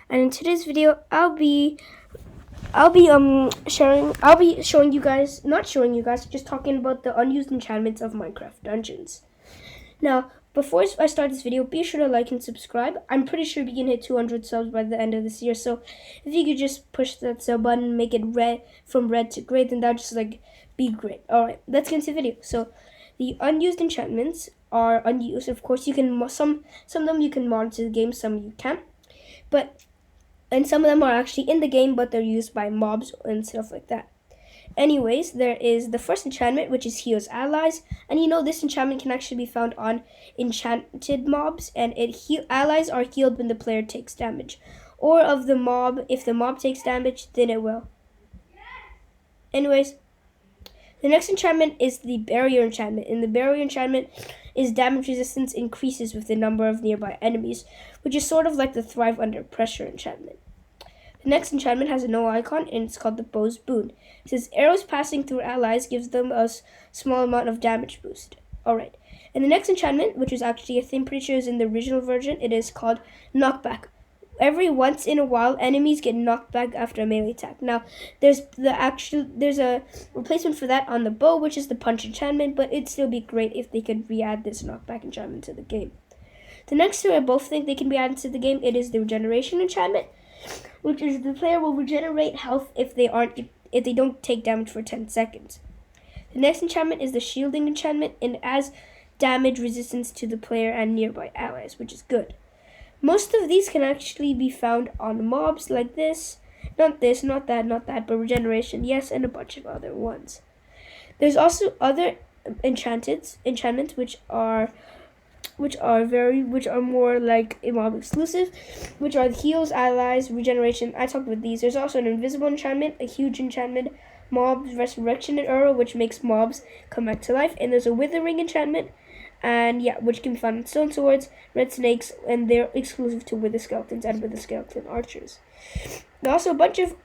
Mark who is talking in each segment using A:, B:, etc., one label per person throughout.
A: And in today's video, I'll be showing you guys, not showing you guys, just talking about the unused enchantments of Minecraft Dungeons. Now, before I start this video, be sure to like and subscribe. I'm pretty sure we can hit 200 subs by the end of this year, so if you could just push that sub button, make it red from red to gray, then that would just be great. Alright, let's get into the video. So, the unused enchantments are unused. Of course, you can some of them you can mod into the game, some you can't. And some of them are actually in the game, but they're used by mobs and stuff like that. Anyways, there is the first enchantment, which is Heals Allies. And this enchantment can actually be found on enchanted mobs. And allies are healed when the player takes damage. Or of the mob, if the mob takes damage, then it will. Anyways, the next enchantment is the Barrier Enchantment. And the Barrier Enchantment is damage resistance increases with the number of nearby enemies, which is sort of like the Thrive Under Pressure enchantment. The next enchantment has no icon, and it's called the Bow's Boon. It says arrows passing through allies gives them a small amount of damage boost. Alright. And the next enchantment, which is actually, I think, pretty sure is in the original version, it is called Knockback. Every once in a while, enemies get knocked back after a melee attack. Now, there's a replacement for that on the bow, which is the Punch enchantment, but it'd still be great if they could re-add this knockback enchantment to the game. The next two I both think they can be added to the game. It is the Regeneration Enchantment, which is the player will regenerate health if they don't take damage for 10 seconds. The next enchantment is the Shielding Enchantment, and it adds damage resistance to the player and nearby allies, which is good. Most of these can actually be found on mobs like this. Not this, not that, but Regeneration, yes, and a bunch of other ones. There's also other enchantments which are more like a mob exclusive, which are the Heals, Allies, Regeneration. I talked about these. There's also an Invisible Enchantment, a huge enchantment, Mobs, Resurrection and Arrow, which makes mobs come back to life, and there's a Withering Enchantment, and which can be found in Stone Swords, Red Snakes, and they're exclusive to Wither Skeletons and Wither Skeleton Archers. There are also a bunch of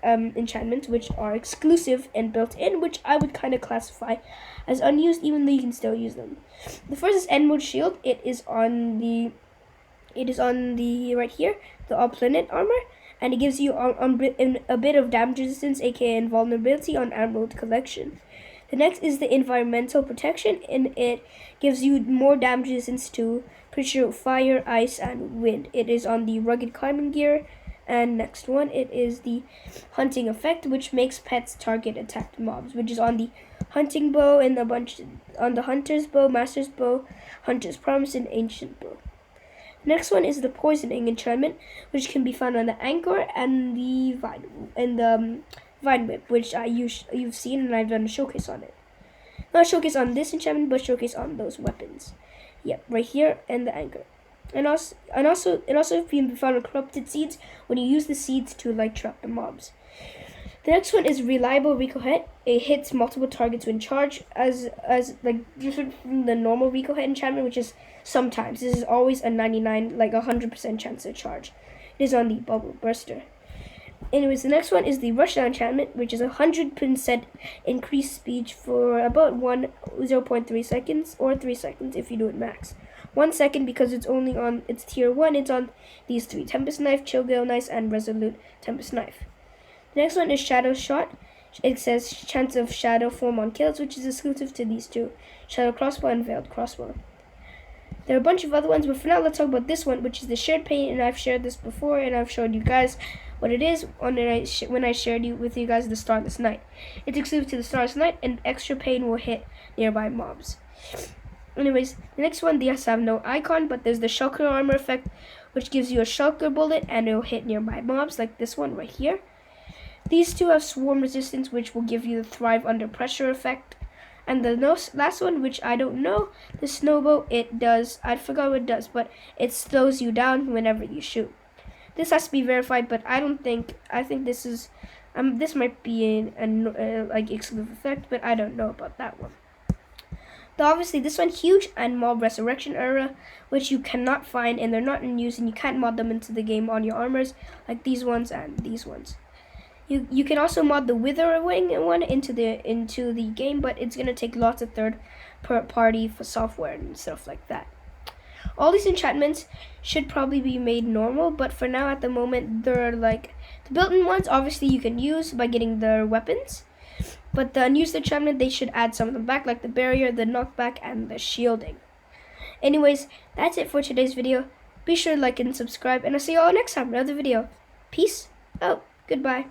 A: enchantments which are exclusive and built in, which I would kind of classify as unused, even though you can still use them. The first is End Mode Shield. It is on the right here, the All Planet armor, and it gives you a bit of damage resistance, aka invulnerability, on Emerald Collection. The next is the Environmental Protection, and it gives you more damage resistance to pretty sure fire, ice, and wind. It is on the Rugged Climbing Gear. And next one, it is the Hunting Effect, which makes pets target attacked mobs, which is on the Hunting Bow and on the Hunter's Bow, Master's Bow, Hunter's Promise, and Ancient Bow. Next one is the Poisoning Enchantment, which can be found on the Anchor and the Vine Whip, which you've seen, and I've done a showcase on it. Not a showcase on this enchantment, but showcase on those weapons. Yep, right here, and the Anchor. And also it also can be found on Corrupted Seeds when you use the seeds to trap the mobs. The next one is Reliable Rico Hit. It hits multiple targets when charged, as different from the normal Rico Hit enchantment, which is sometimes. This is always a 100% chance to charge. It is on the Bubble Burster. Anyways, the next one is the Rushdown enchantment, which is 100% increased speed for about 0.3 seconds, or 3 seconds if you do it max. 1 second because it's tier 1, it's on these three: Tempest Knife, Chill Gale Knife, and Resolute Tempest Knife. The next one is Shadow Shot. It says chance of shadow form on kills, which is exclusive to these two: Shadow Crossbow and Veiled Crossbow. There are a bunch of other ones, but for now let's talk about this one, which is the Shared Pain, and I've shared this before, and I've showed you guys what it is when I shared with you guys the Starless Night. It's exclusive to the Starless Night, and extra pain will hit nearby mobs. Anyways, the next one, these have no icon, but there's the Shulker Armor effect, which gives you a Shulker bullet, and it'll hit nearby mobs, like this one right here. These two have Swarm Resistance, which will give you the Thrive Under Pressure effect. And the last one, which I don't know, the Snowbow, I forgot what it does, but it slows you down whenever you shoot. This has to be verified, but I think this is, this might be an exclusive effect, but I don't know about that one. Though obviously this one, Huge and Mob Resurrection Era, which you cannot find, and they're not in use, and you can't mod them into the game on your armors, like these ones and these ones. You can also mod the Withering one into the game, but it's gonna take lots of third-party for software and stuff like that. All these enchantments should probably be made normal, but for now, at the moment, they're like the built-in ones. Obviously, you can use by getting their weapons, but the unused enchantment, they should add some of them back, like the barrier, the knockback, and the shielding. Anyways, that's it for today's video. Be sure to like and subscribe, and I'll see you all next time in another video. Peace out. Goodbye.